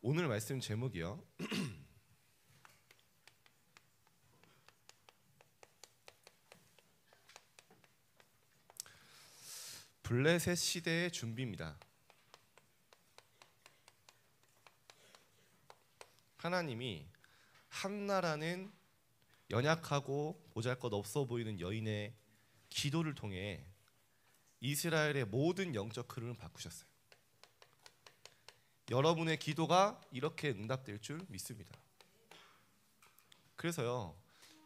오늘 말씀 제목이요. 블레셋 시대의 준비입니다. 하나님이 한나라는 연약하고 보잘것없어 보이는 여인의 기도를 통해 이스라엘의 모든 영적 흐름을 바꾸셨어요. 여러분의 기도가 이렇게 응답될 줄 믿습니다. 그래서요,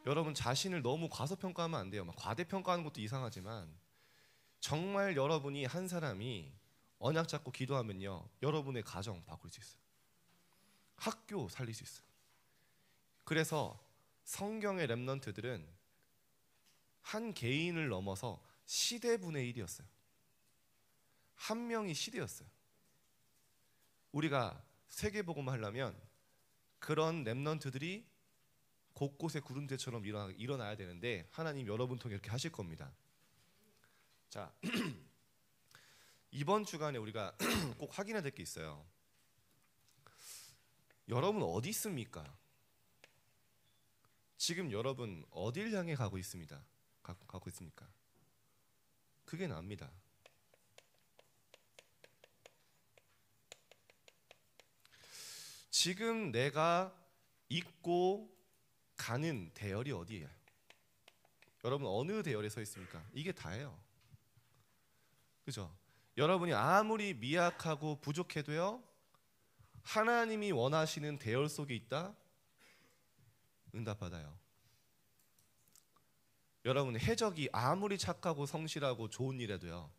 여러분 자신을 너무 과소평가하면 안 돼요. 막 과대평가하는 것도 이상하지만 정말 여러분이 한 사람이 언약 잡고 기도하면요, 여러분의 가정 바꿀 수 있어요. 학교 살릴 수 있어요. 그래서 성경의 렘넌트들은 한 개인을 넘어서 시대분의 1이었어요. 한 명이 시대였어요. 우리가 세계복음을 하려면 그런 렘넌트들이 곳곳에 구름대처럼 일어나야 되는데 하나님 여러분 통해 이렇게 하실 겁니다. 자, 이번 주간에 우리가 꼭 확인해야 될 게 있어요. 여러분 어디 있습니까? 지금 여러분 어딜 향해 가고 있습니다. 가고 있습니까? 그게 납니다. 지금 내가 입고 가는 대열이 어디예요? 여러분 어느 대열에 서 있습니까? 이게 다예요. 그죠? 여러분이 아무리 미약하고 부족해도요, 하나님이 원하시는 대열 속에 있다? 응답받아요. 여러분 해적이 아무리 착하고 성실하고 좋은 일해도요,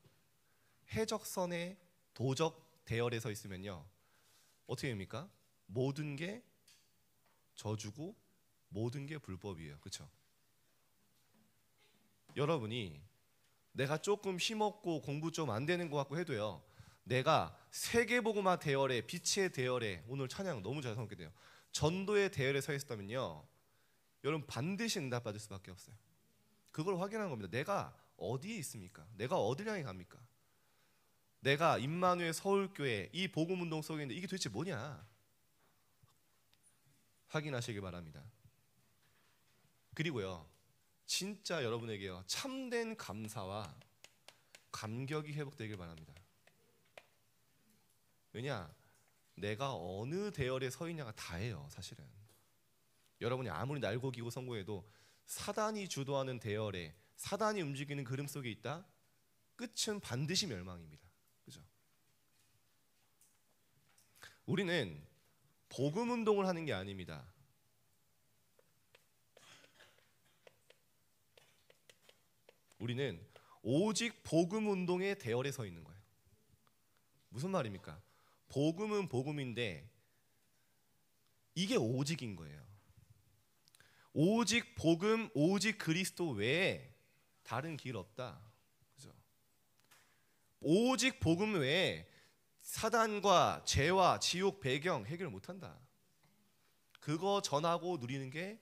해적선의 도적 대열에 서 있으면요, 어떻게 됩니까? 모든 게 저주고 모든 게 불법이에요. 그렇죠? 여러분이 내가 조금 힘없고 공부 좀 안 되는 것 같고 해도요, 내가 세계복음화 대열에, 빛의 대열에, 오늘 찬양 너무 잘 성공게 돼요, 전도의 대열에 서 있었다면요, 여러분 반드시 응답받을 수밖에 없어요. 그걸 확인하는 겁니다. 내가 어디에 있습니까? 내가 어디를 향해 갑니까? 내가 임마누엘 서울교회 이 복음운동 속에 있는데 이게 도대체 뭐냐? 확인하시길 바랍니다. 그리고요, 진짜 여러분에게요, 참된 감사와 감격이 회복되길 바랍니다. 왜냐? 내가 어느 대열에 서 있냐가 다예요. 사실은 여러분이 아무리 날고 기고 성공해도 사단이 주도하는 대열에, 사단이 움직이는 그림 속에 있다? 끝은 반드시 멸망입니다. 그죠? 우리는 복음 운동을 하는 게 아닙니다. 우리는 오직 복음 운동의 대열에 서 있는 거예요. 무슨 말입니까? 복음은 복음인데 이게 오직인 거예요. 오직 복음, 오직 그리스도 외에 다른 길 없다. 그죠? 오직 복음 외에 사단과 죄와 지옥 배경 해결 못한다. 그거 전하고 누리는 게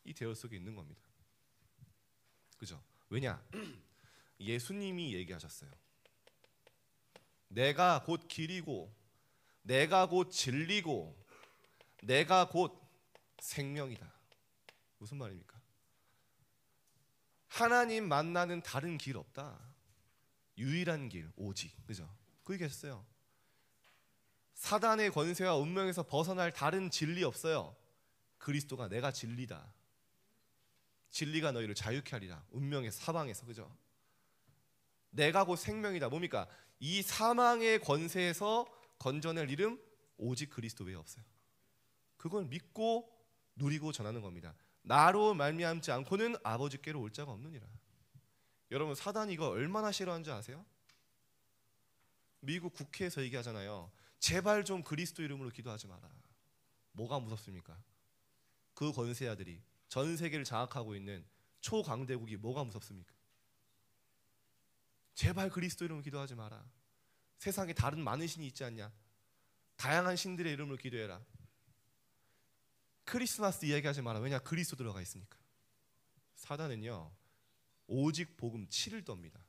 이 대열 속에 있는 겁니다. 그죠? 왜냐? 예수님이 얘기하셨어요. 내가 곧 길이고, 내가 곧 진리고, 내가 곧 생명이다. 무슨 말입니까? 하나님 만나는 다른 길 없다. 유일한 길, 오직. 그죠? 그 얘기하셨어요. 사단의 권세와 운명에서 벗어날 다른 진리 없어요. 그리스도가 내가 진리다. 진리가 너희를 자유케 하리라. 운명의 사방에서. 그죠? 내가 곧 생명이다. 뭡니까? 이 사망의 권세에서 건져낼 이름 오직 그리스도 외에 없어요. 그걸 믿고 누리고 전하는 겁니다. 나로 말미암지 않고는 아버지께로 올 자가 없느니라. 여러분 사단이 이거 얼마나 싫어하는지 아세요? 미국 국회에서 얘기하잖아요. 제발 좀 그리스도 이름으로 기도하지 마라. 뭐가 무섭습니까? 그 권세자들이 전 세계를 장악하고 있는 초강대국이 뭐가 무섭습니까? 제발 그리스도 이름으로 기도하지 마라. 세상에 다른 많은 신이 있지 않냐? 다양한 신들의 이름으로 기도해라. 크리스마스 이야기하지 마라. 왜냐? 그리스도 들어가 있으니까. 사단은요, 오직 복음 7을 떱니다.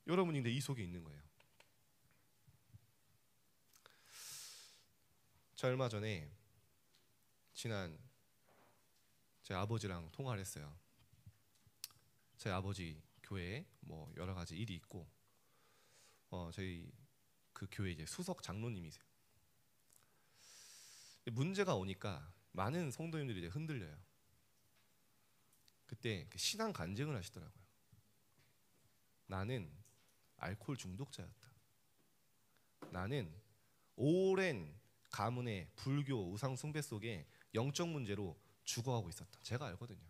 여러분이 근데 이 속에 있는 거예요. 제가 얼마 전에 지난 제 아버지랑 통화를 했어요. 저희 아버지 교회에 뭐 여러 가지 일이 있고 저희 그 교회 이제 수석 장로님이세요. 문제가 오니까 많은 성도님들이 이제 흔들려요. 그때 신앙 간증을 하시더라고요. 나는 알코올 중독자였다. 나는 오랜 가문의 불교 우상 숭배 속에 영적 문제로 죽어가고 있었다. 제가 알거든요.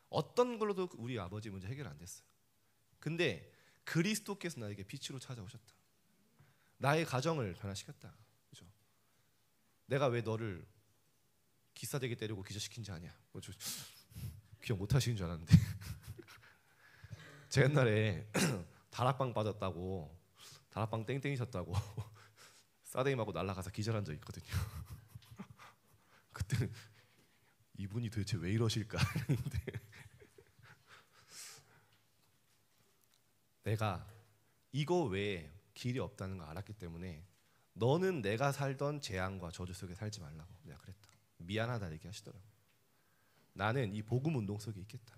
어떤 걸로도 우리 아버지 문제 해결 안 됐어요. 근데 그리스도께서 나에게 빛으로 찾아오셨다. 나의 가정을 변화시켰다. 그죠? 내가 왜 너를 기싸대기 때리고 기절시킨지 아냐? 기억 못 하시는 줄 알았는데 제 옛날에 다락방 빠졌다고, 다락방 땡땡이셨다고 싸대기 맞고 날아가서 기절한 적 있거든요. 그때는 이분이 도대체 왜 이러실까 했는데 내가 이거 외에 길이 없다는 걸 알았기 때문에 너는 내가 살던 재앙과 저주 속에 살지 말라고 내가 그랬다. 미안하다 얘기하시더라고요. 나는 이 복음 운동 속에 있겠다.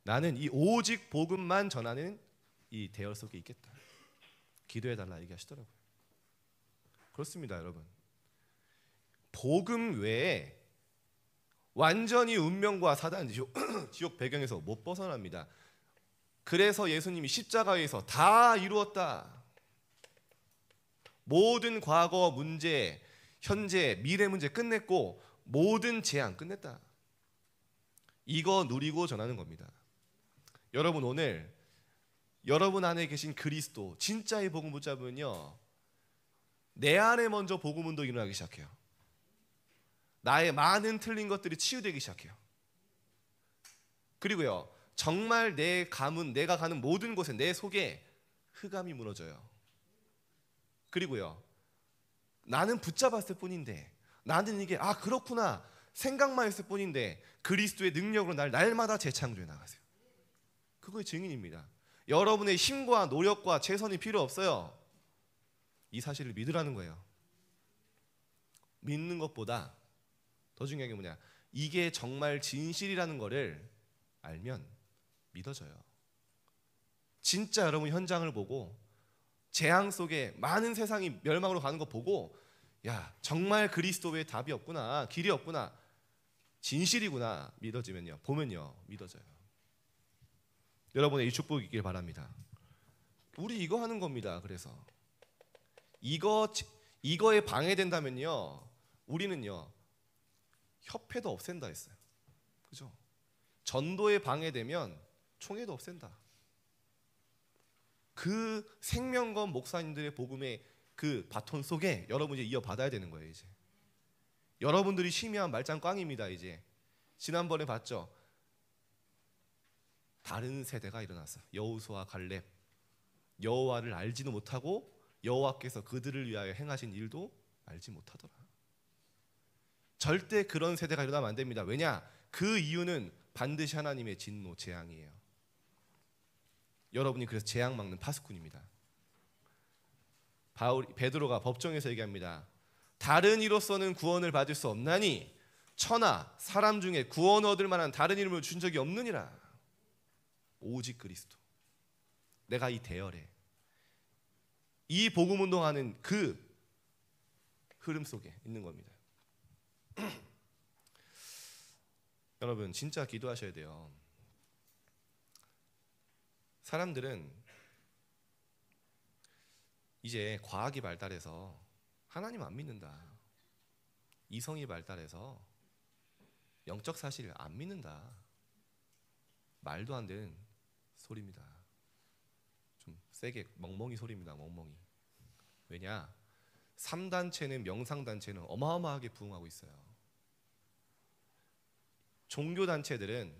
나는 이 오직 복음만 전하는 이 대열 속에 있겠다. 기도해달라 얘기하시더라고요. 그렇습니다, 여러분. 복음 외에 완전히 운명과 사단 지옥 배경에서 못 벗어납니다. 그래서 예수님이 십자가에서 다 이루었다. 모든 과거 문제, 현재, 미래 문제 끝냈고 모든 재앙 끝냈다. 이거 누리고 전하는 겁니다. 여러분, 오늘 여러분 안에 계신 그리스도 진짜의 복음 붙잡으면요, 내 안에 먼저 복음 운동이 일어나기 시작해요. 나의 많은 틀린 것들이 치유되기 시작해요. 그리고요, 정말 내 가문, 내가 가는 모든 곳에 내 속에 흑암이 무너져요. 그리고요, 나는 붙잡았을 뿐인데, 나는 이게 그렇구나 생각만 했을 뿐인데 그리스도의 능력으로 날 날마다 재창조해 나가세요. 그거의 증인입니다. 여러분의 힘과 노력과 최선이 필요 없어요. 이 사실을 믿으라는 거예요. 믿는 것보다 더 중요한 게 뭐냐, 이게 정말 진실이라는 거를 알면 믿어져요. 진짜 여러분 현장을 보고 재앙 속에 많은 세상이 멸망으로 가는 거 보고, 야, 정말 그리스도 외에 답이 없구나, 길이 없구나, 진실이구나 믿어지면요, 보면요, 믿어져요. 여러분의 이 축복이 있길 바랍니다. 우리 이거 하는 겁니다. 그래서 이거에 방해된다면요, 우리는요 협회도 없앤다 했어요. 그죠? 전도에 방해되면 총회도 없앤다. 그 생명건 목사님들의 복음의 그 바톤 속에 여러분이 이제 이어받아야 되는 거예요. 이제 여러분들이 심의한 말짱 꽝입니다. 이제 지난번에 봤죠? 다른 세대가 일어났어요. 여호수아 갈렙, 여호와를 알지도 못하고 여호와께서 그들을 위하여 행하신 일도 알지 못하더라. 절대 그런 세대가 일어나면 안 됩니다. 왜냐? 그 이유는 반드시 하나님의 진노, 재앙이에요. 여러분이 그래서 재앙 막는 파수꾼입니다. 베드로가 법정에서 얘기합니다. 다른 이로서는 구원을 받을 수 없나니 천하 사람 중에 구원 얻을 만한 다른 이름을 준 적이 없느니라. 오직 그리스도. 내가 이 대열에 이 복음 운동하는 그 흐름 속에 있는 겁니다. 여러분 진짜 기도하셔야 돼요. 사람들은 이제 과학이 발달해서 하나님 안 믿는다, 이성이 발달해서 영적 사실 안 믿는다, 말도 안 되는 소리입니다. 좀 세게 멍멍이 소리입니다. 멍멍이. 왜냐? 3단체는 명상단체는 어마어마하게 부흥하고 있어요. 종교단체들은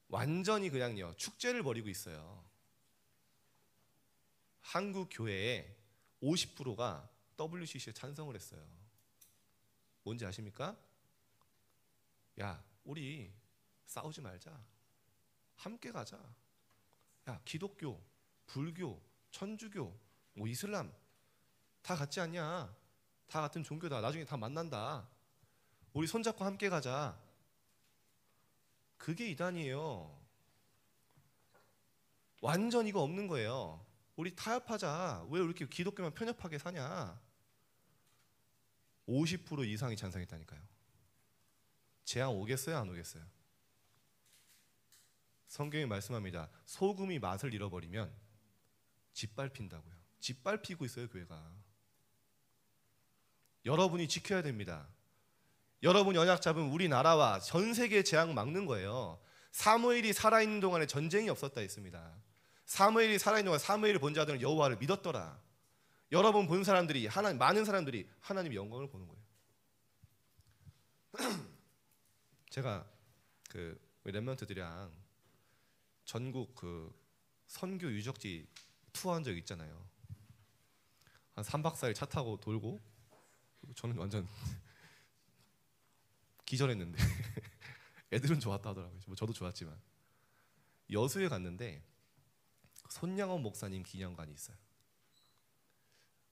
완전히 그냥요 축제를 벌이고 있어요. 한국 교회의 50%가 WCC에 찬성을 했어요. 뭔지 아십니까? 야, 우리 싸우지 말자, 함께 가자. 야, 기독교, 불교, 천주교, 뭐 이슬람 다 같지 않냐? 다 같은 종교다. 나중에 다 만난다. 우리 손잡고 함께 가자. 그게 이단이에요. 완전 이거 없는 거예요. 우리 타협하자. 왜 이렇게 기독교만 편협하게 사냐? 50% 이상이 찬성했다니까요. 재앙 오겠어요? 안 오겠어요? 성경이 말씀합니다. 소금이 맛을 잃어버리면 짓밟힌다고요. 짓밟히고 있어요, 교회가. 여러분이 지켜야 됩니다. 여러분이 언약 잡은 우리나라와 전 세계의 재앙 막는 거예요. 사무엘이 살아있는 동안에 전쟁이 없었다 했습니다. 사무엘이 살아있는 동안 사무엘을 본 자들은 여호와를 믿었더라. 여러분 본 사람들이 많은 사람들이 하나님의 영광을 보는 거예요. 제가 그 렘넌트들이랑 전국 그 선교 유적지 투어한 적 있잖아요. 한 3박 4일 차 타고 돌고 저는 완전 기절했는데 애들은 좋았다 하더라고요. 뭐 저도 좋았지만 여수에 갔는데 손양원 목사님 기념관이 있어요.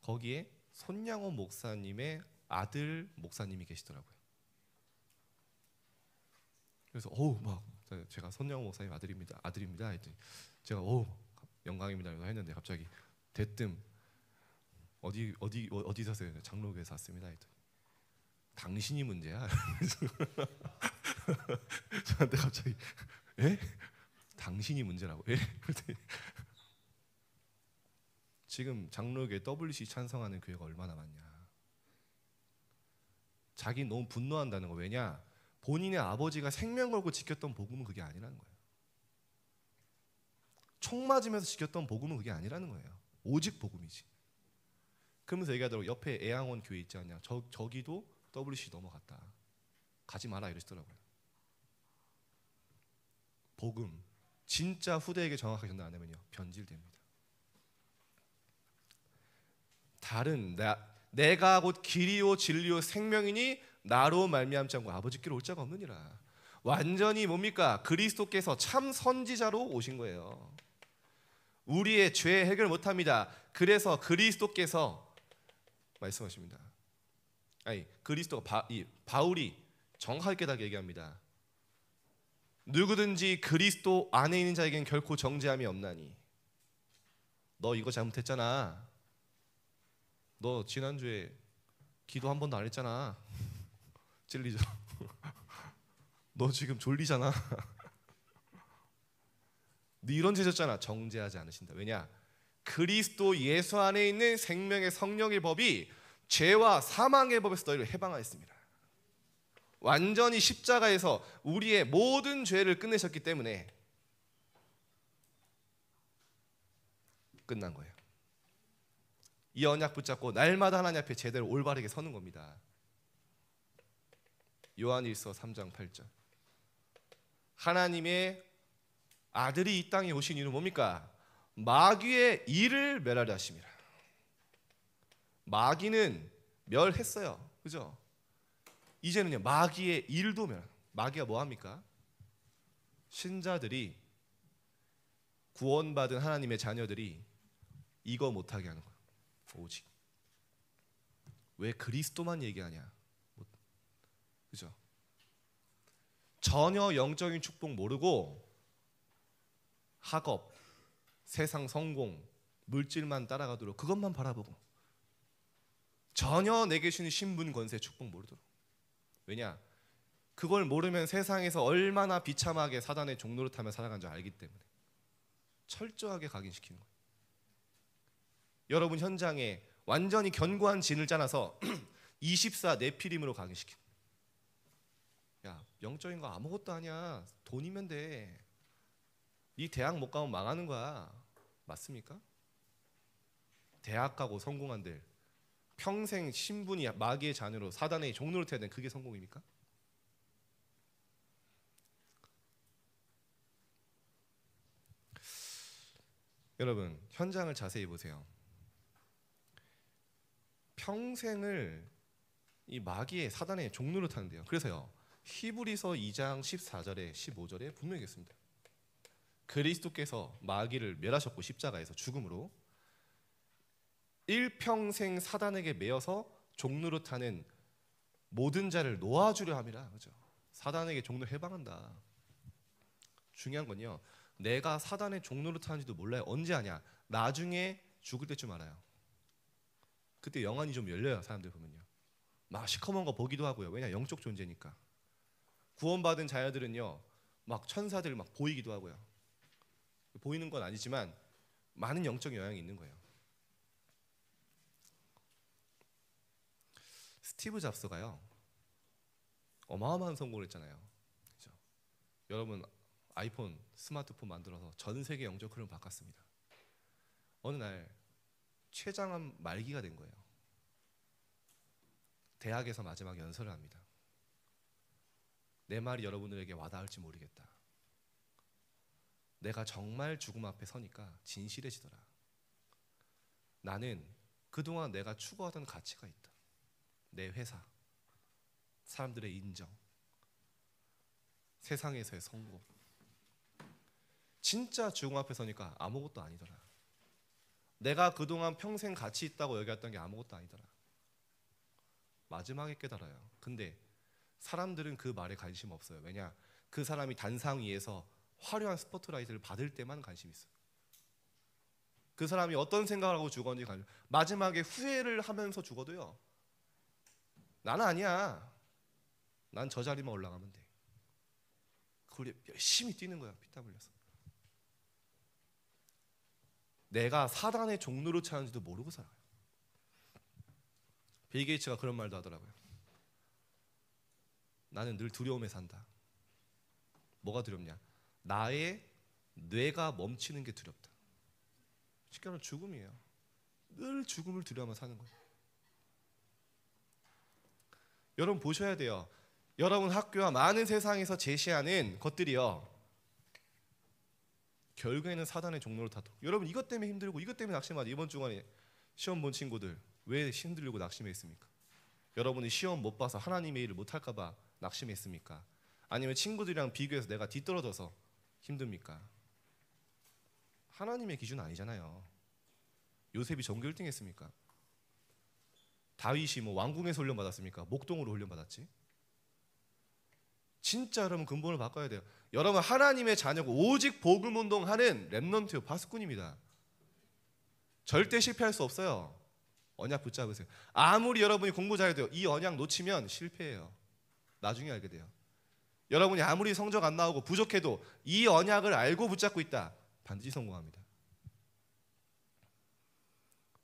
거기에 손양원 목사님의 아들 목사님이 계시더라고요. 그래서 막 제가 손양원 목사님 아들입니다 했더니 제가 영광입니다 했는데 갑자기 대뜸 어디 사세요? 장로교에서 왔습니다 했더니 당신이 문제야. 저한테 갑자기 당신이 문제라고? 지금 장로교에 WC 찬성하는 교회가 얼마나 많냐. 자기 너무 분노한다는 거. 왜냐? 본인의 아버지가 생명 걸고 지켰던 복음은 그게 아니라는 거예요. 총 맞으면서 지켰던 복음은 그게 아니라는 거예요. 오직 복음이지. 그러면서 얘기하더라고. 옆에 애양원 교회 있지 않냐. 저기도 WC 넘어갔다. 가지 마라 이러시더라고요. 복음 진짜 후대에게 정확하게 전달 안 하면요 변질됩니다. 다른 내가 곧 길이요 진리요 생명이니 나로 말미암지 않고 아버지께로 올 자가 없느니라. 완전히 뭡니까? 그리스도께서 참 선지자로 오신 거예요. 우리의 죄 해결 못합니다. 그래서 그리스도께서 말씀하십니다. 그리스도가 바울이 정확하게 깨닫게 얘기합니다. 누구든지 그리스도 안에 있는 자에겐 결코 정죄함이 없나니. 너 이거 잘못했잖아. 너 지난주에 기도 한 번도 안 했잖아. 찔리죠. 너 지금 졸리잖아. 너 이런 죄 졌잖아. 정죄하지 않으신다. 왜냐? 그리스도 예수 안에 있는 생명의 성령의 법이 죄와 사망의 법에서 너희를 해방하였습니다. 완전히 십자가에서 우리의 모든 죄를 끝내셨기 때문에 끝난 거예요. 이 언약 붙잡고 날마다 하나님 앞에 제대로 올바르게 서는 겁니다. 요한일서 3장 8절. 하나님의 아들이 이 땅에 오신 이유는 뭡니까? 마귀의 일을 멸하려 하심이라. 마귀는 멸했어요. 그죠? 이제는요 마귀의 일도 멸. 마귀가 뭐 합니까? 신자들이 구원받은 하나님의 자녀들이 이거 못하게 하는 거예요. 오직 왜 그리스도만 얘기하냐? 그죠? 전혀 영적인 축복 모르고 학업, 세상 성공, 물질만 따라가도록 그것만 바라보고 전혀 내게 주신 신분, 권세, 축복 모르도록. 왜냐? 그걸 모르면 세상에서 얼마나 비참하게 사단의 종노릇 하며 살아간 줄 알기 때문에 철저하게 각인시키는 거예요. 여러분 현장에 완전히 견고한 진을 짜놔서 24 네피림으로 각인시키는 거예요. 야, 영적인 거 아무것도 아니야. 돈이면 돼. 이 대학 못 가면 망하는 거야. 맞습니까? 대학 가고 성공한들 평생 신분이 마귀의 자녀로 사단의 종노릇 해야 되는 그게 성공입니까? 여러분 현장을 자세히 보세요. 평생을 이 마귀의 사단의 종노릇 하는데요. 그래서요 히브리서 2장 14절에 15절에 분명히 있습니다. 그리스도께서 마귀를 멸하셨고 십자가에서 죽음으로 일평생 사단에게 매여서 종노릇하는 모든 자를 놓아주려 함이라. 그죠? 사단에게 종로 해방한다. 중요한 건요, 내가 사단의 종노릇하는지도 몰라요. 언제 아냐? 나중에 죽을 때쯤 알아요. 그때 영안이 좀 열려요. 사람들 보면요, 막 시커먼 거 보기도 하고요. 왜냐? 영적 존재니까. 구원받은 자녀들은요, 막 천사들 막 보이기도 하고요. 보이는 건 아니지만 많은 영적 영향이 있는 거예요. 스티브 잡스가요, 어마어마한 성공을 했잖아요. 그렇죠? 여러분, 아이폰, 스마트폰 만들어서 전 세계 영적 흐름 바꿨습니다. 어느 날 췌장암 말기가 된 거예요. 대학에서 마지막 연설을 합니다. 내 말이 여러분들에게 와닿을지 모르겠다. 내가 정말 죽음 앞에 서니까 진실해지더라. 나는 그동안 내가 추구하던 가치가 있다. 내 회사, 사람들의 인정, 세상에서의 성공. 진짜 죽음 앞에 서니까 아무것도 아니더라. 내가 그동안 평생 가치 있다고 여겼던 게 아무것도 아니더라. 마지막에 깨달아요. 근데 사람들은 그 말에 관심 없어요. 왜냐? 그 사람이 단상 위에서 화려한 스포트라이트를 받을 때만 관심이 있어요. 그 사람이 어떤 생각을 하고 죽었는지 관심. 마지막에 후회를 하면서 죽어도요, 나는 아니야, 난 저 자리만 올라가면 돼. 그걸 열심히 뛰는 거야, 피땀 흘려서. 내가 사단의 종로를 차는지도 모르고 살아요. 빌 게이츠가 그런 말도 하더라고요. 나는 늘 두려움에 산다. 뭐가 두렵냐? 나의 뇌가 멈추는 게 두렵다. 쉽게 말하면 죽음이에요. 늘 죽음을 두려워하며 사는 거예요. 여러분 보셔야 돼요. 여러분 학교와 많은 세상에서 제시하는 것들이요, 결국에는 사단의 종로를 타도. 여러분 이것 때문에 힘들고 이것 때문에 낙심하죠. 이번 주간에 시험 본 친구들 왜 힘들고 낙심했습니까? 여러분이 시험 못 봐서 하나님의 일을 못 할까 봐 낙심했습니까? 아니면 친구들이랑 비교해서 내가 뒤떨어져서 힘듭니까? 하나님의 기준은 아니잖아요. 요셉이 전교 1등 했습니까? 다윗이 뭐 왕궁에서 훈련 받았습니까? 목동으로 훈련 받았지. 진짜 여러분 근본을 바꿔야 돼요. 여러분 하나님의 자녀고 오직 복음 운동하는 렘넌트요, 파수꾼입니다. 절대 실패할 수 없어요. 언약 붙잡으세요. 아무리 여러분이 공부 잘해도 이 언약 놓치면 실패해요. 나중에 알게 돼요. 여러분이 아무리 성적 안 나오고 부족해도 이 언약을 알고 붙잡고 있다, 반드시 성공합니다.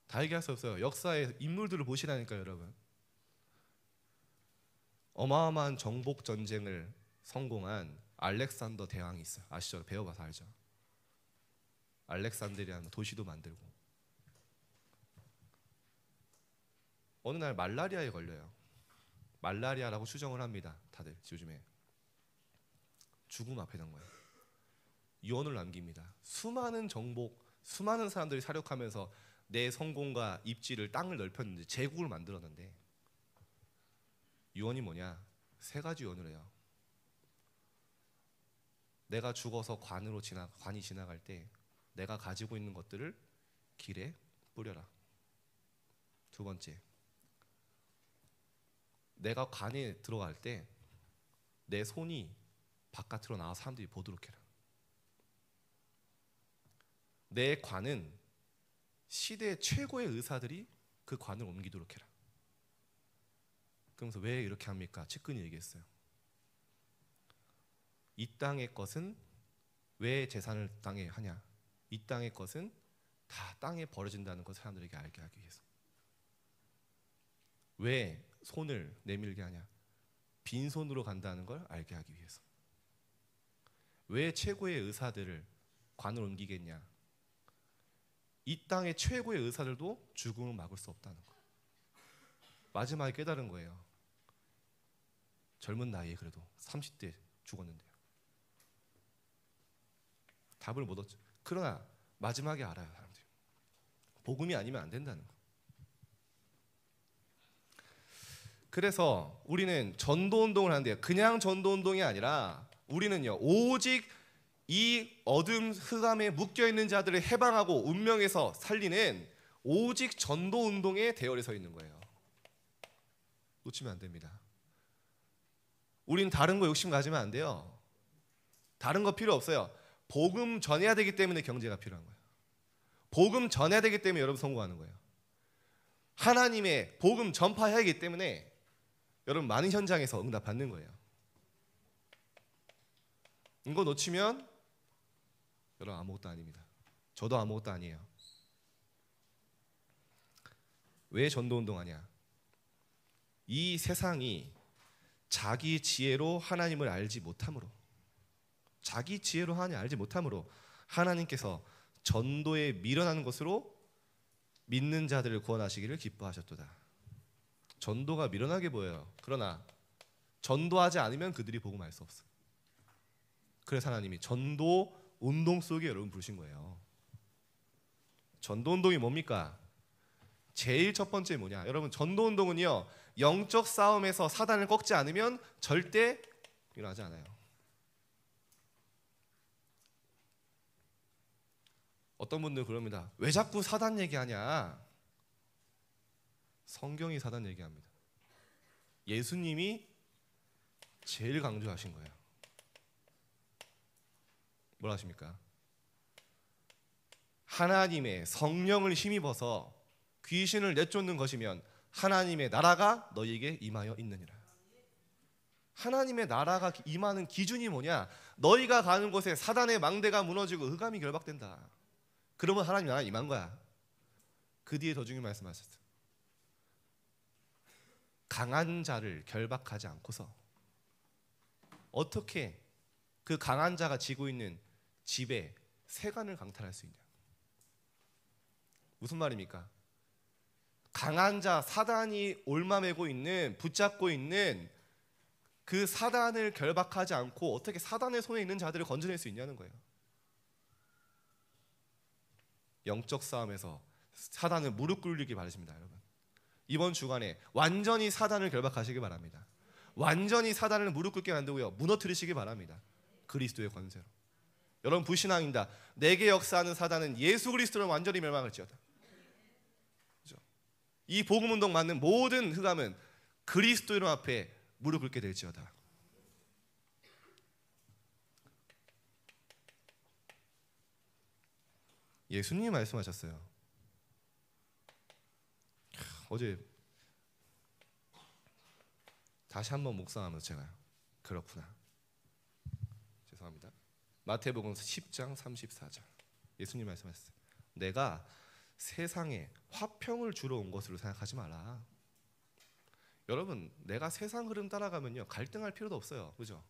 다 얘기할 수 없어요. 역사의 인물들을 보시라니까요, 여러분. 어마어마한 정복 전쟁을 성공한 알렉산더 대왕이 있어요. 아시죠? 배워봐서 알죠. 알렉산드리아는 도시도 만들고. 어느 날 말라리아에 걸려요. 말라리아라고 추정을 합니다. 다들 요즘에. 죽음 앞에 던 거예요. 유언을 남깁니다. 수많은 정복, 수많은 사람들이 사력하면서 내 성공과 입지를, 땅을 넓혔는데, 제국을 만들었는데, 유언이 뭐냐? 3가지 유언을 해요. 내가 죽어서 관이 지나갈 때 내가 가지고 있는 것들을 길에 뿌려라. 2번째, 내가 관에 들어갈 때 내 손이 바깥으로 나와 사람들이 보도록 해라. 내 관은 시대 최고의 의사들이 그 관을 옮기도록 해라. 그러면서 왜 이렇게 합니까? 측근이 얘기했어요. 이 땅의 것은 왜 재산을 땅에 하냐? 이 땅의 것은 다 땅에 버려진다는 것을 사람들에게 알게 하기 위해서. 왜 손을 내밀게 하냐? 빈손으로 간다는 걸 알게 하기 위해서. 왜 최고의 의사들을 관을 옮기겠냐? 이 땅의 최고의 의사들도 죽음을 막을 수 없다는 거. 마지막에 깨달은 거예요. 젊은 나이에 그래도 30대 죽었는데요. 답을 못 얻죠. 그러나 마지막에 알아요, 사람들이. 복음이 아니면 안 된다는 거. 그래서 우리는 전도운동을 하는데요, 그냥 전도운동이 아니라 우리는요, 오직 이 어둠 흑암에 묶여있는 자들을 해방하고 운명에서 살리는 오직 전도운동의 대열에 서 있는 거예요. 놓치면 안 됩니다. 우린 다른 거 욕심 가지면 안 돼요. 다른 거 필요 없어요. 복음 전해야 되기 때문에 경제가 필요한 거예요. 복음 전해야 되기 때문에 여러분 성공하는 거예요. 하나님의 복음 전파해야 하기 때문에 여러분 많은 현장에서 응답 받는 거예요. 이거 놓치면 여러분 아무것도 아닙니다. 저도 아무것도 아니에요. 왜 전도운동하냐? 이 세상이 자기 지혜로 하나님을 알지 못함으로, 자기 지혜로 하나님을 알지 못함으로 하나님께서 전도에 밀어나는 것으로 믿는 자들을 구원하시기를 기뻐하셨도다. 전도가 밀어나게 보여요. 그러나 전도하지 않으면 그들이 복음 알 수 없어요. 그래서 하나님이 전도 운동 속에 여러분 부르신 거예요. 전도 운동이 뭡니까? 제일 첫 번째 뭐냐? 여러분 전도 운동은요, 영적 싸움에서 사단을 꺾지 않으면 절대 일어나지 않아요. 어떤 분들 그럽니다. 왜 자꾸 사단 얘기하냐? 성경이 사단 얘기합니다. 예수님이 제일 강조하신 거예요. 뭐라 하십니까? 하나님의 성령을 힘입어서 귀신을 내쫓는 것이면 하나님의 나라가 너희에게 임하여 있느니라. 하나님의 나라가 임하는 기준이 뭐냐? 너희가 가는 곳에 사단의 망대가 무너지고 흑암이 결박된다. 그러면 하나님 나라 임한 거야. 그 뒤에 더 중요한 말씀하셨어요. 강한 자를 결박하지 않고서 어떻게 그 강한 자가 지고 있는 집에 세간을 강탈할 수 있냐? 무슨 말입니까? 강한 자 사단이 올마매고 있는, 붙잡고 있는 그 사단을 결박하지 않고 어떻게 사단의 손에 있는 자들을 건져낼 수 있냐는 거예요. 영적 싸움에서 사단을 무릎 꿇리기 바라십니다, 여러분. 이번 주간에 완전히 사단을 결박하시기 바랍니다. 완전히 사단을 무릎 꿇게 만들고요, 무너뜨리시기 바랍니다. 그리스도의 권세로. 여러분 불신앙입니다. 내게 역사하는 사단은 예수 그리스도로 완전히 멸망할지어다. 그렇죠? 이 복음 운동 맞는 모든 흑암은 그리스도 이름 앞에 무릎 꿇게 될지어다. 예수님이 말씀하셨어요. 어제 다시 한번 묵상하면서 제가 그렇구나. 죄송합니다. 마태복음 10장 34절 예수님 말씀하셨어요. 내가 세상에 화평을 주러 온 것으로 생각하지 마라. 여러분, 내가 세상 흐름 따라가면요 갈등할 필요도 없어요. 그죠?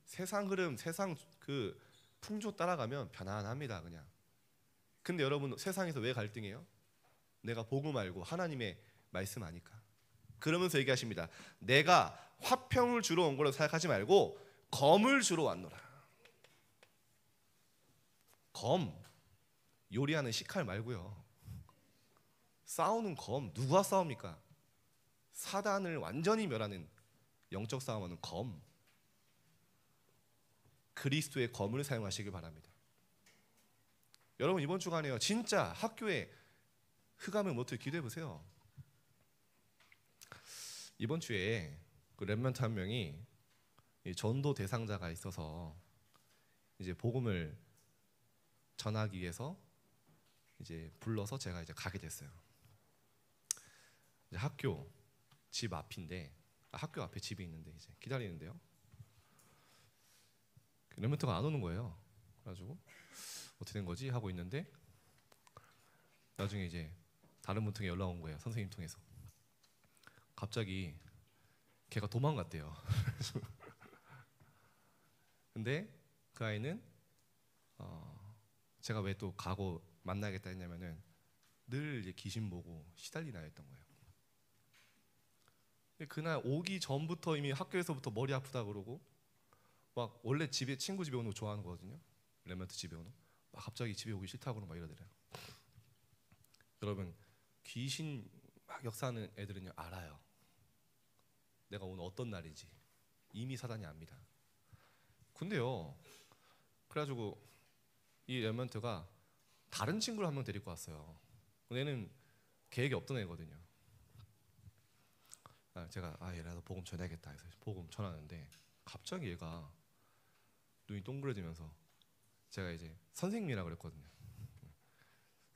세상 흐름, 세상 그 풍조 따라가면 편안합니다, 그냥. 근데 여러분 세상에서 왜 갈등해요? 내가 복음 알고 하나님의 말씀 아니까. 그러면서 얘기하십니다. 내가 화평을 주러 온 거로 생각하지 말고 검을 주러 왔노라. 검, 요리하는 식칼 말고요. 싸우는 검, 누가 싸웁니까? 사단을 완전히 멸하는 영적 싸움하는 검, 그리스도의 검을 사용하시길 바랍니다. 여러분 이번 주간에요 진짜 학교에 흑암을 못을 기도해 보세요. 이번 주에 그 랩런트 한 명이 전도 대상자가 있어서 이제 복음을 전하기 위해서 이제 불러서 제가 이제 가게 됐어요. 이제 학교 집 앞인데 학교 앞에 집이 있는데 이제 기다리는데요. 랩런트가 안 오는 거예요. 그래가지고 어떻게 된 거지 하고 있는데 나중에 이제 다른 분 통해 연락 온 거예요. 선생님 통해서. 갑자기 걔가 도망갔대요. 근데 그 아이는 제가 왜 또 가고 만나겠다 했냐면은 늘 이제 귀신 보고 시달리나 했던 거예요. 그날 오기 전부터 이미 학교에서부터 머리 아프다 그러고 막 원래 집에 친구 집에 오는 거 좋아하는 거거든요. 랩런트 집에 오는. 막 갑자기 집에 오기 싫다고 막 이러더래요. 여러분 귀신 막 역사하는 애들은요 알아요. 내가 오늘 어떤 날인지 이미 사단이 압니다. 근데요 그래가지고 이 랩런트가 다른 친구를 한 명 데리고 왔어요. 얘는 계획이 없던 애거든요. 제가 얘라도 복음 전해야겠다 해서 복음 전하는데 갑자기 얘가 눈이 동그래지면서 제가 이제 선생님이라고 그랬거든요.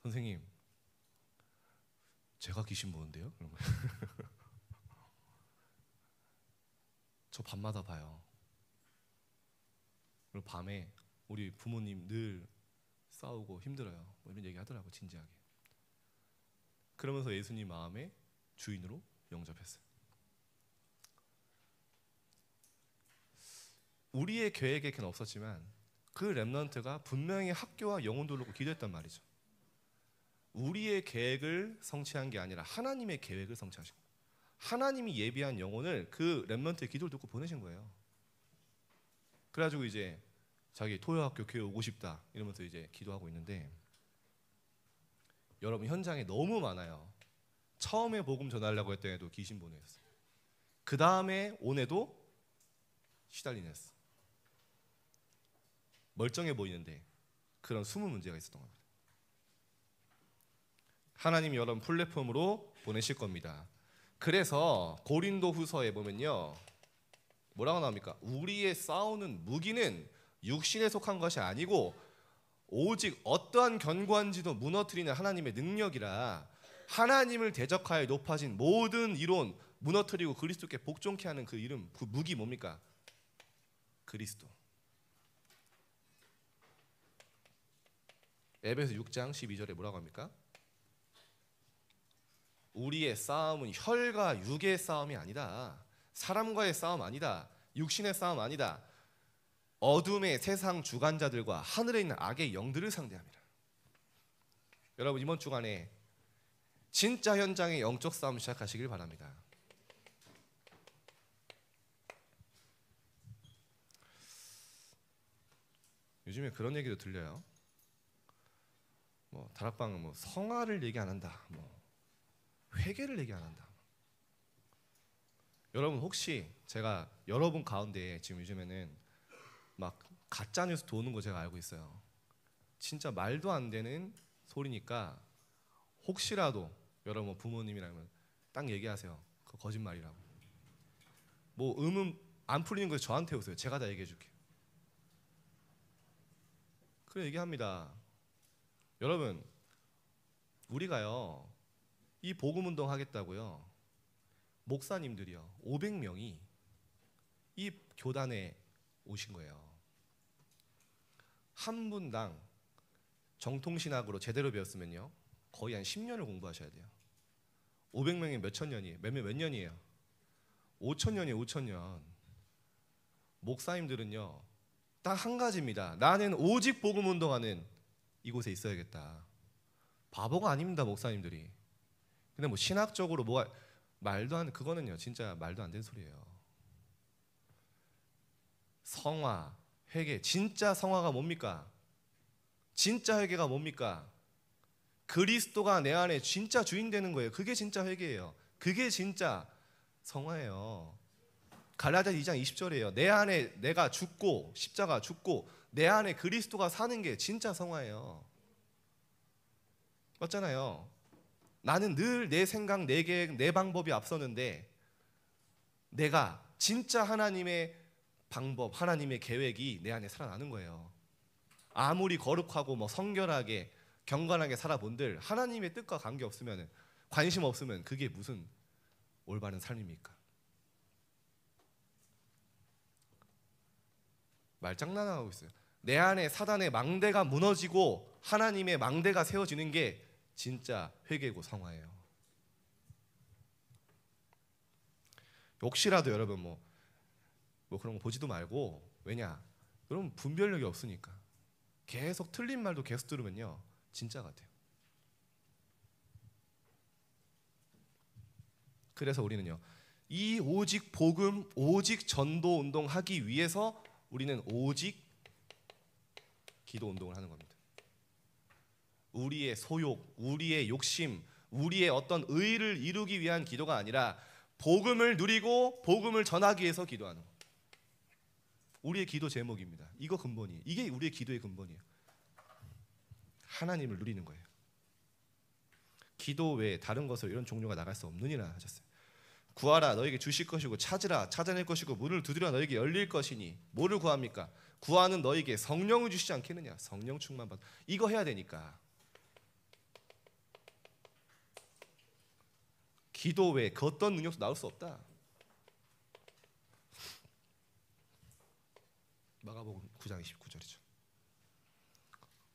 선생님, 제가 귀신 보는데요? 저 밤마다 봐요. 그리고 밤에 우리 부모님 늘 싸우고 힘들어요. 뭐 이런 얘기 하더라고, 진지하게. 그러면서 예수님 마음에 주인으로 영접했어요. 우리의 계획에는 없었지만 그 렘넌트가 분명히 학교와 영혼도 놓고 기도했단 말이죠. 우리의 계획을 성취한 게 아니라 하나님의 계획을 성취하신 거예요. 하나님이 예비한 영혼을 그 렘넌트의 기도를 듣고 보내신 거예요. 그래가지고 이제 자기 토요학교 교회 오고 싶다 이러면서 이제 기도하고 있는데, 여러분 현장에 너무 많아요. 처음에 복음 전하려고 했던 애도 귀신 보는 애였어요. 그 다음에 온 애도 시달리는 애였어요. 멀쩡해 보이는데 그런 숨은 문제가 있었던 겁니다. 하나님이 여러분 플랫폼으로 보내실 겁니다. 그래서 고린도 후서에 보면요, 뭐라고 나옵니까? 우리의 싸우는 무기는 육신에 속한 것이 아니고 오직 어떠한 견고한지도 무너뜨리는 하나님의 능력이라, 하나님을 대적하여 높아진 모든 이론 무너뜨리고 그리스도께 복종케 하는 그 이름, 그 무기 뭡니까? 그리스도. 에베소 6장 12절에 뭐라고 합니까? 우리의 싸움은 혈과 육의 싸움이 아니다. 사람과의 싸움 아니다. 육신의 싸움 아니다. 어둠의 세상 주관자들과 하늘에 있는 악의 영들을 상대합니다. 여러분 이번 주간에 진짜 현장의 영적 싸움 시작하시길 바랍니다. 요즘에 그런 얘기도 들려요. 뭐 다락방은 뭐 성화를 얘기 안 한다, 뭐 회개를 얘기 안 한다. 여러분 혹시 제가 여러분 가운데 지금 요즘에는 막 가짜 뉴스 도는 거 제가 알고 있어요. 진짜 말도 안 되는 소리니까 혹시라도 여러분 부모님이라면 딱 얘기하세요. 그거 거짓말이라고. 뭐 의문 안 풀리는 거 저한테 오세요. 제가 다 얘기해 줄게요. 그래 얘기합니다. 여러분 우리가요 이 복음운동 하겠다고요 목사님들이요 500명이 이 교단에 오신 거예요. 한 분당 정통신학으로 제대로 배웠으면요 거의 한 10년을 공부하셔야 돼요. 500명이 몇천 년이에요? 몇 년이에요? 5천년이에요. 5천년. 목사님들은요 딱 한 가지입니다. 나는 오직 복음운동하는 이곳에 있어야겠다. 바보가 아닙니다 목사님들이. 근데 뭐 신학적으로 뭐가 말도 안, 그거는요 진짜 말도 안 되는 소리예요. 성화, 회개, 진짜 성화가 뭡니까? 진짜 회개가 뭡니까? 그리스도가 내 안에 진짜 주인 되는 거예요. 그게 진짜 회개예요. 그게 진짜 성화예요. 갈라디아 2장 20절이에요. 내 안에 내가 죽고 십자가 죽고 내 안에 그리스도가 사는 게 진짜 성화예요. 맞잖아요. 나는 늘 내 생각, 내 계획, 내 방법이 앞서는데 내가 진짜 하나님의 방법, 하나님의 계획이 내 안에 살아나는 거예요. 아무리 거룩하고 뭐 성결하게 경건하게 살아본들 하나님의 뜻과 관계없으면, 관심 없으면 그게 무슨 올바른 삶입니까? 말장난하고 있어요. 내 안에 사단의 망대가 무너지고 하나님의 망대가 세워지는 게 진짜 회개고 성화예요. 혹시라도 여러분 뭐 그런 거 보지도 말고, 왜냐? 여러분 분별력이 없으니까 계속 틀린 말도 계속 들으면요 진짜 같아요. 그래서 우리는요 이 오직 복음, 오직 전도 운동 하기 위해서 우리는 오직 기도 운동을 하는 겁니다. 우리의 소욕, 우리의 욕심, 우리의 어떤 의의를 이루기 위한 기도가 아니라 복음을 누리고 복음을 전하기 위해서 기도하는 거. 우리의 기도 제목입니다. 이거 근본이에요. 이게 우리의 기도의 근본이에요. 하나님을 누리는 거예요. 기도 외에 다른 것으로 이런 종류가 나갈 수 없느니라 하셨어요. 구하라 너에게 주실 것이고 찾으라 찾아낼 것이고 문을 두드려 너에게 열릴 것이니 뭐를 구합니까? 구하는 너에게 성령을 주시지 않겠느냐. 성령 충만 받. 이거 해야 되니까. 기도 외에 그 어떤 능력도 나올 수 없다. 마가복음 9장 29절이죠.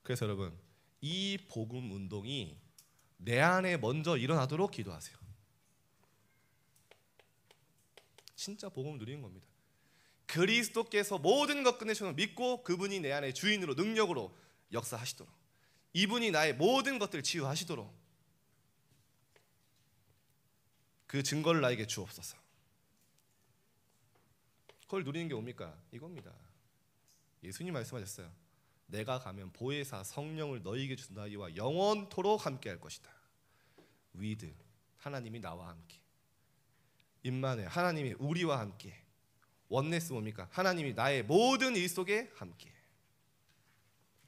그래서 여러분 이 복음 운동이 내 안에 먼저 일어나도록 기도하세요. 진짜 복음을 누리는 겁니다. 그리스도께서 모든 것 끝내셔서 믿고 그분이 내 안에 주인으로 능력으로 역사하시도록, 이분이 나의 모든 것들을 치유하시도록 그 증거를 나에게 주옵소서. 그걸 누리는 게 뭡니까? 이겁니다. 예수님 말씀하셨어요. 내가 가면 보혜사 성령을 너희에게 준다. 이와 영원토록 함께할 것이다. 위드 하나님이 나와 함께, 임마누엘 하나님이 우리와 함께, 원네스 뭡니까? 하나님이 나의 모든 일 속에 함께.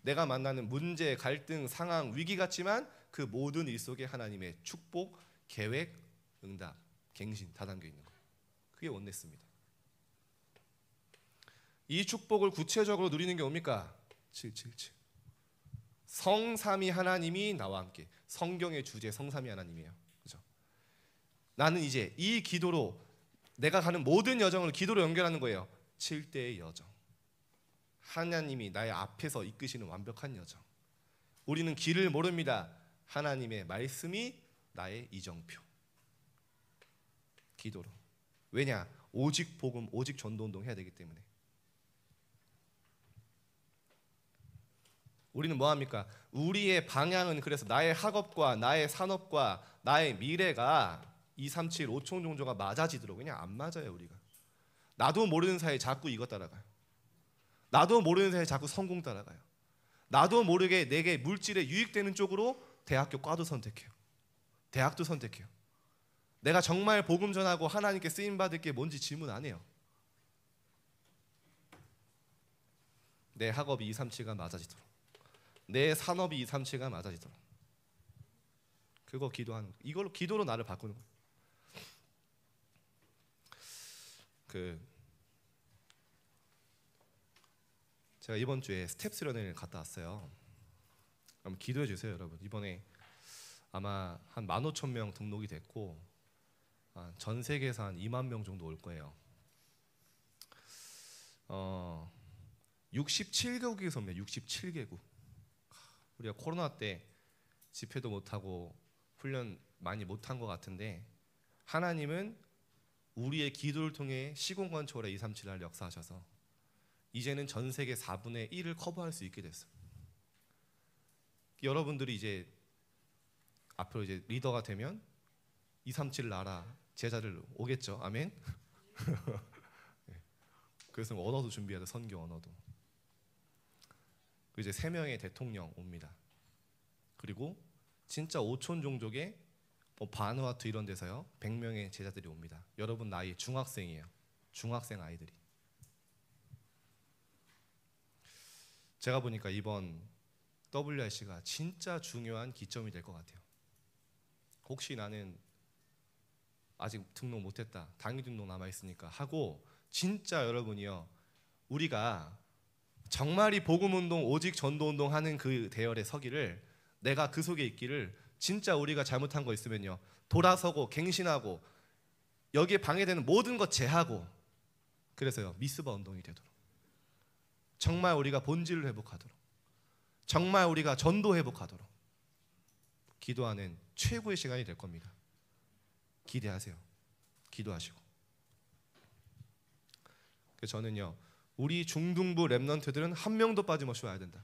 내가 만나는 문제, 갈등, 상황, 위기 같지만 그 모든 일 속에 하나님의 축복, 계획, 응답, 갱신 다 담겨 있는 거예요. 그게 원네스입니다. 이 축복을 구체적으로 누리는 게 뭡니까? 777 성삼위 하나님이 나와 함께. 성경의 주제 성삼위 하나님이에요. 그죠? 나는 이제 이 기도로 내가 가는 모든 여정을 기도로 연결하는 거예요. 7대의 여정. 하나님이 나의 앞에서 이끄시는 완벽한 여정. 우리는 길을 모릅니다. 하나님의 말씀이 나의 이정표. 기도로. 왜냐? 오직 복음, 오직 전도운동 해야 되기 때문에. 우리는 뭐합니까? 우리의 방향은 그래서 나의 학업과 나의 산업과 나의 미래가 237 5총 종조가 맞아지도록. 그냥 안 맞아요. 우리가 나도 모르는 사이에 자꾸 이거 따라가요. 나도 모르는 사이에 자꾸 성공 따라가요. 나도 모르게 내게 물질에 유익되는 쪽으로 대학교 과도 선택해요. 대학도 선택해요. 내가 정말 복음 전하고 하나님께 쓰임 받을 게 뭔지 질문 안 해요. 내 학업이 237가 맞아지도록, 내 산업이 237가 맞아지도록. 그거 기도하는 거. 이걸로 기도로 나를 바꾸는 거예요. 제가 이번 주에 스텝스런을 갔다 왔어요. 그럼 기도해 주세요, 여러분. 이번에 아마 한 15,000명 등록이 됐고 전 세계에서 한 2만 명 정도 올 거예요. 67개국에서 옵니다. 67개국. 우리가 코로나 때 집회도 못하고 훈련 많이 못한 것 같은데 하나님은 우리의 기도를 통해 시공간 초월의 237을 역사하셔서 이제는 전 세계 4분의 1을 커버할 수 있게 됐어요. 여러분들이 이제 앞으로 이제 리더가 되면 237 나라 제자들 오겠죠. 아멘. 그래서 언어도 준비해야 돼. 선교 언어도. 이제 3명의 대통령 옵니다. 그리고 진짜 5촌 종족의 바누아투 이런 데서요 100명의 제자들이 옵니다. 여러분 나이 중학생이에요. 중학생 아이들이. 제가 보니까 이번 WRC가 진짜 중요한 기점이 될 것 같아요. 혹시 나는 아직 등록 못했다, 당일 등록 남아있으니까 하고, 진짜 여러분이요 우리가 정말 이 복음운동 오직 전도운동 하는 그 대열에 서기를, 내가 그 속에 있기를, 진짜 우리가 잘못한 거 있으면요 돌아서고 갱신하고 여기에 방해되는 모든 것 제하고, 그래서요 미스바 운동이 되도록, 정말 우리가 본질을 회복하도록, 정말 우리가 전도 회복하도록 기도하는 최고의 시간이 될 겁니다. 기대하세요. 기도하시고. 그래서 저는요 우리 중등부 렘넌트들은 한 명도 빠짐없이 와야 된다.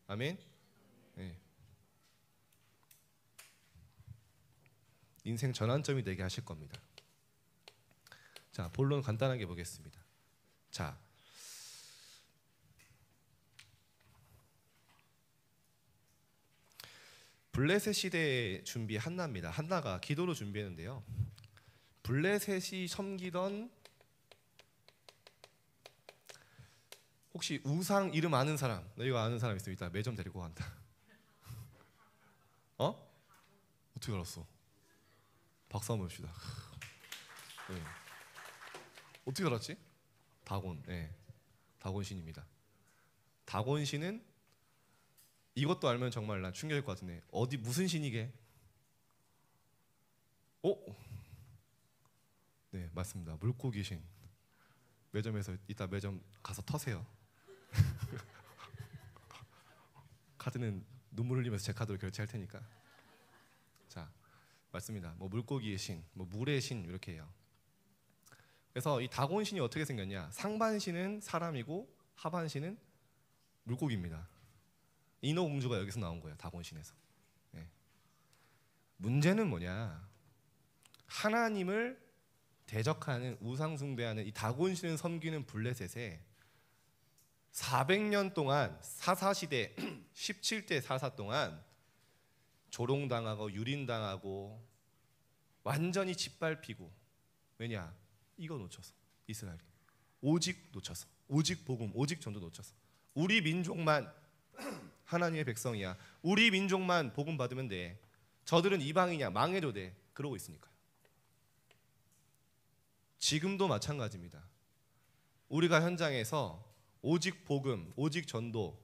아멘. 네. 인생 전환점이 되게 하실 겁니다. 자, 본론 간단하게 보겠습니다. 자, 블레셋 시대의 준비 한나입니다. 한나가 기도로 준비했는데요. 블레셋이 섬기던, 혹시 우상 이름 아는 사람, 이거 아는 사람 있으면 이따 매점 데리고 간다. 어떻게 알았어? 박수 한번 봅시다. 네. 어떻게 알았지? 다곤. 네. 다곤신입니다. 다곤신은 이것도 알면 정말 난 충격일 것 같은데 어디 무슨 신이게? 네, 맞습니다. 물고기 신. 매점에서 이따 매점 가서 터세요. 카드는 눈물 흘리면서 제 카드로 결제할 테니까. 자, 맞습니다. 뭐 물고기의 신, 뭐 물의 신 이렇게 해요. 그래서 이 다곤신이 어떻게 생겼냐? 상반신은 사람이고 하반신은 물고기입니다. 인어공주가 여기서 나온 거예요. 다곤신에서. 네. 문제는 뭐냐? 하나님을 대적하는 우상숭배하는 이 다곤신을 섬기는 블레셋에 400년 동안 사사시대 17대 사사 동안 조롱당하고 유린당하고 완전히 짓밟히고. 왜냐? 이거 놓쳐서. 이스라엘이 오직 놓쳐서. 오직 복음, 오직 전도 놓쳐서. 우리 민족만 하나님의 백성이야. 우리 민족만 복음 받으면 돼. 저들은 이방이냐 망해도 돼. 그러고 있으니까요. 지금도 마찬가지입니다. 우리가 현장에서 오직 복음, 오직 전도,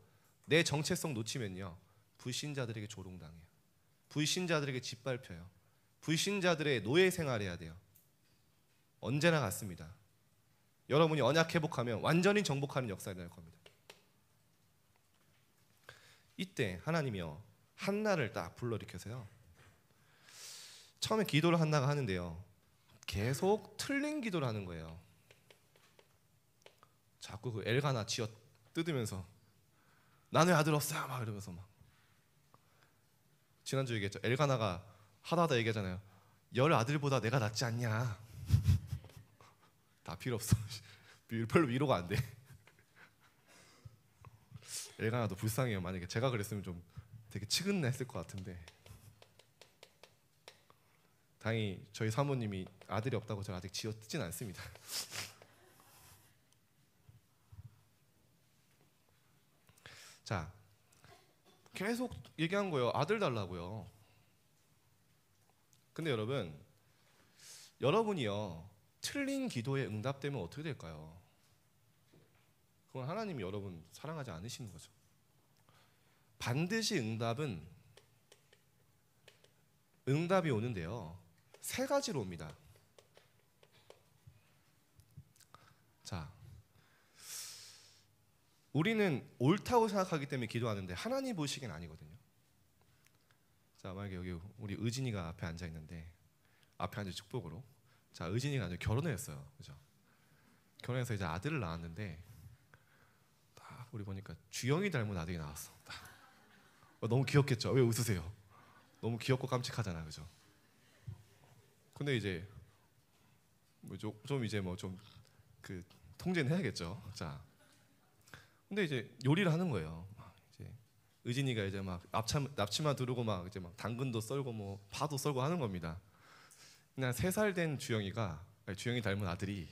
내 정체성 놓치면요, 불신자들에게 조롱당해요. 불신자들에게 짓밟혀요. 불신자들의 노예 생활해야 돼요. 언제나 같습니다. 여러분이 언약 회복하면 완전히 정복하는 역사가 될 겁니다. 이때 하나님이요, 한나를 딱 불러일으켜서요, 처음에 기도를 한나가 하는데요, 계속 틀린 기도를 하는 거예요. 자꾸 그 엘가나 쥐어 뜯으면서 나는 아들 없어 막 이러면서 막. 지난주 얘기했죠. 엘가나가 하다 얘기하잖아요. 10 아들보다 내가 낫지 않냐. 다 필요 없어. 별로 위로가 안 돼. 엘가나도 불쌍해요. 만약에 제가 그랬으면 좀 되게 치근했을 것 같은데. 다행히 저희 사모님이 아들이 없다고 제가 아직 쥐어 뜯진 않습니다. 자, 계속 얘기한 거예요. 아들 달라고요. 근데 여러분이요, 틀린 기도에 응답되면 어떻게 될까요? 그건 하나님이 여러분 사랑하지 않으시는 거죠. 반드시 응답이 오는데요, 3가지로 옵니다. 자, 우리는 옳다고 생각하기 때문에 기도하는데 하나님 보시기엔 아니거든요. 자, 만약에 여기 우리 의진이가 앞에 앉아 있는데, 앞에 앉아 축복으로, 자, 의진이가 이제 결혼을 했어요, 그죠? 결혼해서 이제 아들을 낳았는데, 딱 우리 보니까 주영이 닮은 아들이 나왔어. 너무 귀엽겠죠? 왜 웃으세요? 너무 귀엽고 깜찍하잖아, 그죠? 근데 이제 좀 이제 뭐 좀 그 통제는 해야겠죠. 자, 근데 이제 요리를 하는 거예요. 이제 의진이가 이제 막 납치마 두르고 막 이제 막 당근도 썰고 뭐 파도 썰고 하는 겁니다. 그냥 3살 된 주영이 닮은 아들이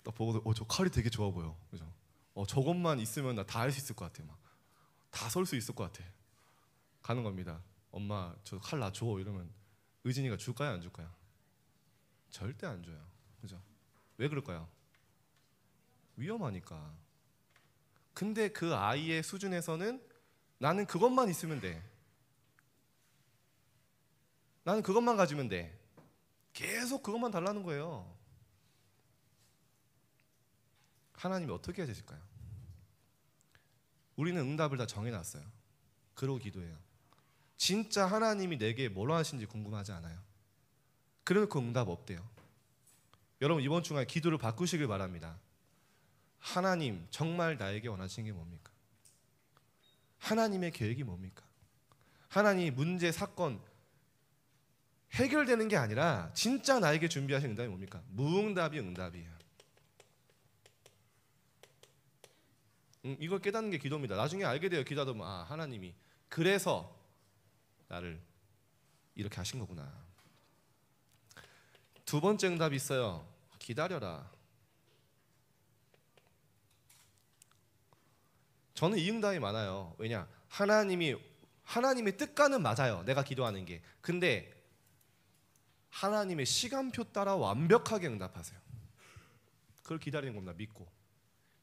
딱 보고도 저 칼이 되게 좋아 보여, 그죠? 저것만 있으면 나 다 할 수 있을 것 같아. 막 다 썰 수 있을 것 같아. 가는 겁니다. 엄마 저 칼 나 줘. 이러면 의진이가 줄까요, 안 줄까요? 절대 안 줘요, 그죠? 왜 그럴까요? 위험하니까. 근데 그 아이의 수준에서는 나는 그것만 있으면 돼. 나는 그것만 가지면 돼. 계속 그것만 달라는 거예요. 하나님이 어떻게 해주실까요? 우리는 응답을 다 정해놨어요. 그러고 기도해요. 진짜 하나님이 내게 뭘 하시는지 궁금하지 않아요. 그래놓고 응답 없대요. 여러분, 이번 주간 기도를 바꾸시길 바랍니다. 하나님, 정말 나에게 원하시는 게 뭡니까? 하나님의 계획이 뭡니까? 하나님, 문제, 사건 해결되는 게 아니라 진짜 나에게 준비하신 응답이 뭡니까? 무응답이 응답이에요. 이걸 깨닫는 게 기도입니다. 나중에 알게 돼요. 기도하다 보면 하나님이 그래서 나를 이렇게 하신 거구나. 2번째 응답이 있어요. 기다려라. 저는 이 응답이 많아요. 왜냐? 하나님의 뜻과는 맞아요. 내가 기도하는 게. 근데 하나님의 시간표 따라 완벽하게 응답하세요. 그걸 기다리는 겁니다. 믿고.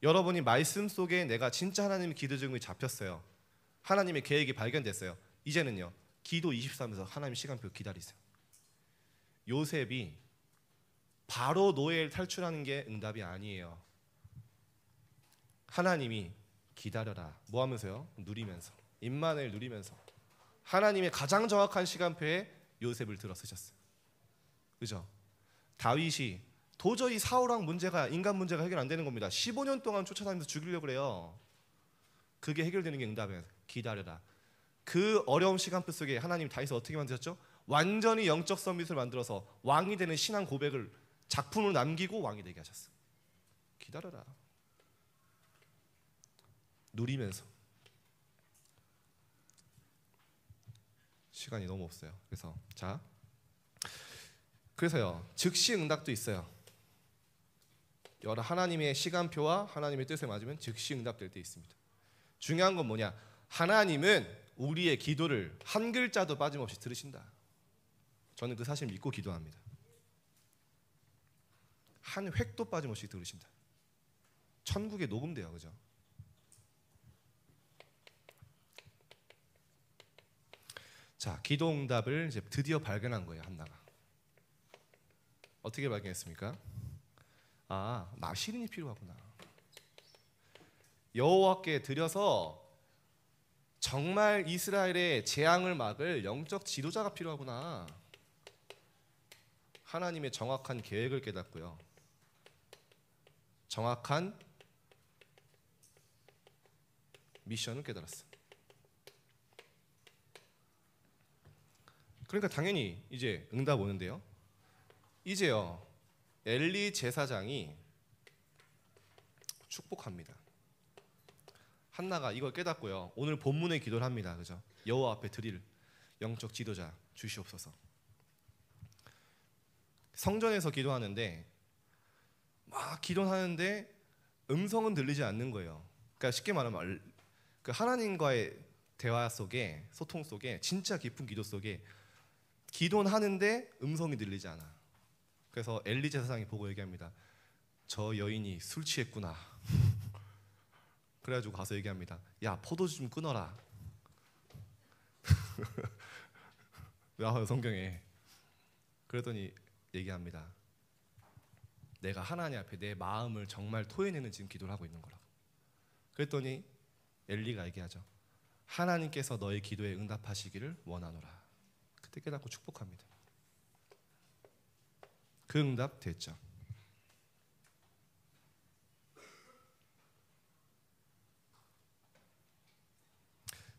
여러분이 말씀 속에 내가 진짜 하나님의 기도 증거이 잡혔어요. 하나님의 계획이 발견됐어요. 이제는요. 기도 24면서 하나님의 시간표 기다리세요. 요셉이 바로 노예를 탈출하는 게 응답이 아니에요. 하나님이 기다려라. 뭐 하면서요? 누리면서. 임마누엘 누리면서. 하나님의 가장 정확한 시간표에 요셉을 들어 쓰셨어요. 그죠? 다윗이 도저히 사울왕 문제가 인간 문제가 해결 안 되는 겁니다. 15년 동안 쫓아다니면서 죽이려고 그래요. 그게 해결되는 게 응답이에요. 기다려라. 그 어려운 시간표 속에 하나님 다윗을 어떻게 만드셨죠? 완전히 영적 서밋을 만들어서 왕이 되는 신앙 고백을 작품으로 남기고 왕이 되게 하셨어요. 기다려라. 누리면서. 시간이 너무 없어요. 그래서요. 즉시 응답도 있어요. 여러 하나님의 시간표와 하나님의 뜻에 맞으면 즉시 응답될 때 있습니다. 중요한 건 뭐냐? 하나님은 우리의 기도를 한 글자도 빠짐없이 들으신다. 저는 그 사실 믿고 기도합니다. 한 획도 빠짐없이 들으신다. 천국에 녹음돼요. 그죠? 자, 기도 응답을 이제 드디어 발견한 거예요. 한나가. 어떻게 발견했습니까? 아, 나시린이 필요하구나. 여호와께 드려서 정말 이스라엘의 재앙을 막을 영적 지도자가 필요하구나. 하나님의 정확한 계획을 깨닫고요. 정확한 미션을 깨달았어요. 그러니까 당연히 이제 응답 오는데요. 이제요. 엘리 제사장이 축복합니다. 한나가 이걸 깨닫고요. 오늘 본문의 기도를 합니다. 그죠? 여호와 앞에 드릴 영적 지도자 주시옵소서. 성전에서 기도하는데 막 기도하는데 음성은 들리지 않는 거예요. 그러니까 쉽게 말하면 그 하나님과의 대화 속에, 소통 속에, 진짜 깊은 기도 속에 기도는 하는데 음성이 들리지 않아. 그래서 엘리 제사장이 보고 얘기합니다. 저 여인이 술 취했구나. 그래가지고 가서 얘기합니다. 야, 포도주 좀 끊어라. 나와요 성경에. 그랬더니 얘기합니다. 내가 하나님 앞에 내 마음을 정말 토해내는 지금 기도를 하고 있는 거라고. 그랬더니 엘리가 얘기하죠. 하나님께서 너의 기도에 응답하시기를 원하노라. 그때 깨닫고 축복합니다. 그 응답 됐죠.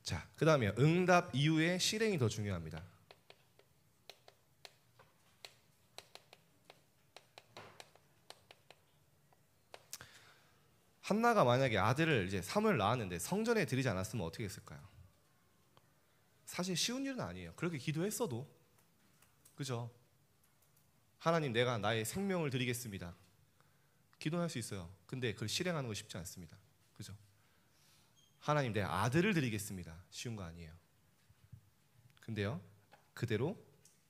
자, 그 다음에 응답 이후에 실행이 더 중요합니다. 한나가 만약에 아들을 이제 사무엘 낳았는데 성전에 드리지 않았으면 어떻게 했을까요? 사실 쉬운 일은 아니에요. 그렇게 기도했어도. 그죠? 하나님, 내가 나의 생명을 드리겠습니다. 기도할 수 있어요. 근데 그걸 실행하는 거 쉽지 않습니다. 그죠? 하나님, 내 아들을 드리겠습니다. 쉬운 거 아니에요. 근데요, 그대로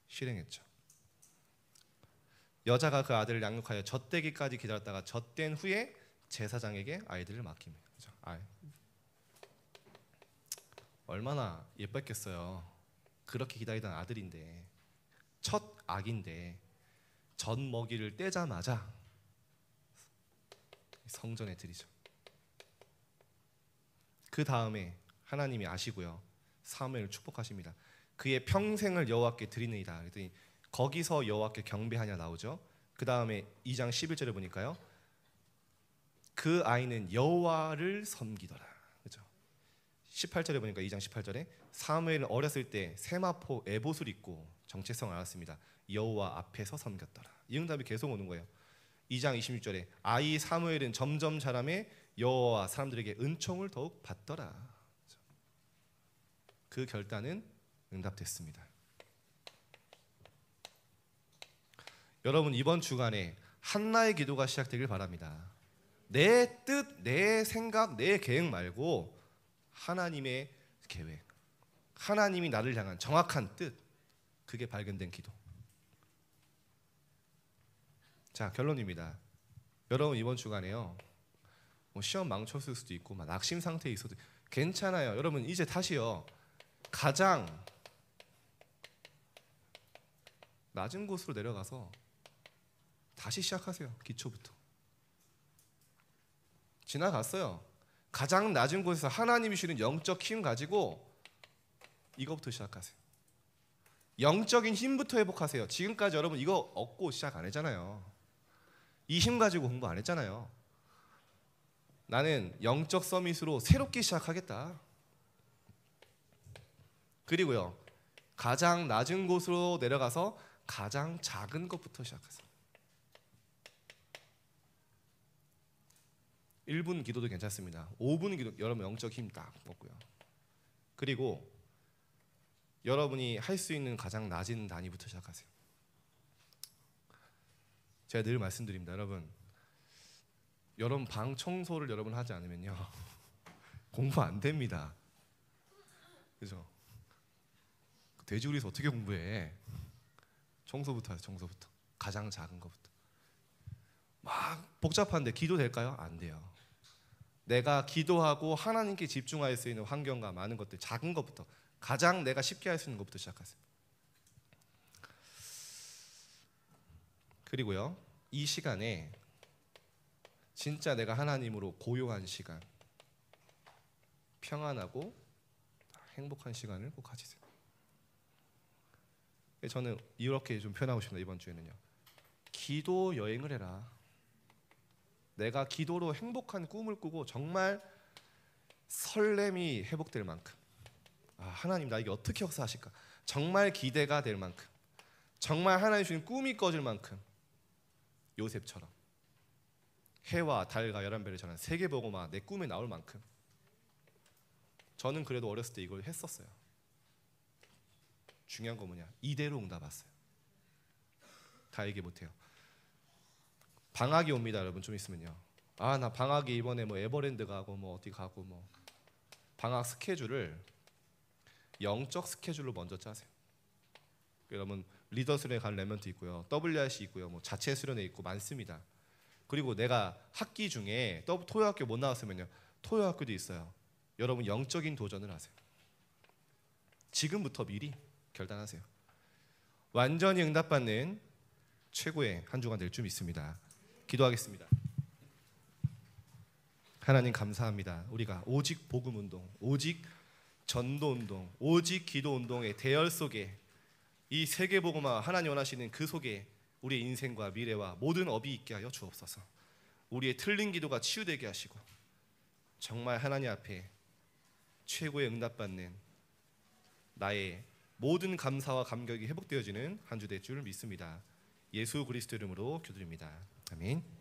실행했죠. 여자가 그 아들을 양육하여 젖되기까지 기다렸다가 젖된 후에 제사장에게 아이들을 맡깁니다. 그죠? 얼마나 예뻤겠어요. 그렇게 기다리던 아들인데, 첫 아기인데 젖 먹이를 떼자마자 성전에 드리죠. 그 다음에 하나님이 아시고요. 사무엘을 축복하십니다. 그의 평생을 여호와께 드리느니라. 그랬더니 거기서 여호와께 경배하냐 나오죠. 그 다음에 2장 11절에 보니까요. 그 아이는 여호와를 섬기더라. 그죠? 18절에 보니까 2장 18절에 사무엘은 어렸을 때 세마포 에봇을 입고 정체성을 알았습니다. 여호와 앞에서 섬겼더라. 이 응답이 계속 오는 거예요. 2장 26절에 아이 사무엘은 점점 자라매 여호와 사람들에게 은총을 더욱 받더라. 그 결단은 응답됐습니다. 여러분 이번 주간에 한나의 기도가 시작되길 바랍니다. 내 뜻, 내 생각, 내 계획 말고 하나님의 계획, 하나님이 나를 향한 정확한 뜻, 그게 발견된 기도. 자, 결론입니다. 여러분 이번 주간에요, 뭐 시험 망쳤을 수도 있고 막 낙심 상태에 있어도 괜찮아요. 여러분 이제 다시요, 가장 낮은 곳으로 내려가서 다시 시작하세요. 기초부터. 지나갔어요. 가장 낮은 곳에서 하나님이 주는 영적 힘 가지고 이거부터 시작하세요. 영적인 힘부터 회복하세요. 지금까지 여러분 이거 얻고 시작 안 했잖아요. 이 힘 가지고 공부 안 했잖아요. 나는 영적 서밋으로 새롭게 시작하겠다. 그리고요, 가장 낮은 곳으로 내려가서 가장 작은 것부터 시작하세요. 1분 기도도 괜찮습니다. 5분 기도, 여러분 영적 힘 딱 먹고요. 그리고 여러분이 할 수 있는 가장 낮은 단위부터 시작하세요. 제가 늘 말씀드립니다. 여러분 방 청소를 여러분 하지 않으면요 공부 안 됩니다. 그죠? 돼지우리에서 어떻게 공부해? 청소부터 하세요. 청소부터. 가장 작은 것부터. 막 복잡한데 기도 될까요? 안 돼요. 내가 기도하고 하나님께 집중할 수 있는 환경과 많은 것들, 작은 것부터, 가장 내가 쉽게 할 수 있는 것부터 시작하세요. 그리고요, 이 시간에 진짜 내가 하나님으로 고요한 시간, 평안하고 행복한 시간을 꼭 가지세요. 저는 이렇게 좀 표현하고 싶습니다. 이번 주에는요, 기도 여행을 해라. 내가 기도로 행복한 꿈을 꾸고 정말 설렘이 회복될 만큼, 하나님 나 이게 어떻게 역사하실까, 정말 기대가 될 만큼, 정말 하나님 주신 꿈이 꺼질 만큼, 요셉처럼 해와 달과 11배를 전한 세계복음화 내 꿈에 나올 만큼, 저는 그래도 어렸을 때 이걸 했었어요. 중요한 건 뭐냐, 이대로 응답했어요. 다 얘기 못해요. 방학이 옵니다, 여러분. 좀 있으면요. 나 방학이 이번에 뭐 에버랜드 가고 뭐 어디 가고 뭐, 방학 스케줄을 영적 스케줄로 먼저 짜세요. 여러분 리더 수련회 갈 레멘트 있고요, WRC 있고요, 뭐 자체 수련회 있고 많습니다. 그리고 내가 학기 중에 토요학교 못 나왔으면요, 토요학교도 있어요. 여러분 영적인 도전을 하세요. 지금부터 미리 결단하세요. 완전히 응답받는 최고의 한 주간 될 줄 믿습니다. 기도하겠습니다. 하나님 감사합니다. 우리가 오직 복음운동, 오직 전도운동, 오직 기도운동의 대열 속에, 이 세계복음화 하나님 원하시는 그 속에 우리의 인생과 미래와 모든 업이 있게 하여 주옵소서. 우리의 틀린 기도가 치유되게 하시고 정말 하나님 앞에 최고의 응답받는 나의 모든 감사와 감격이 회복되어지는 한 주 될 줄 믿습니다. 예수 그리스도 이름으로 기도드립니다. 아멘.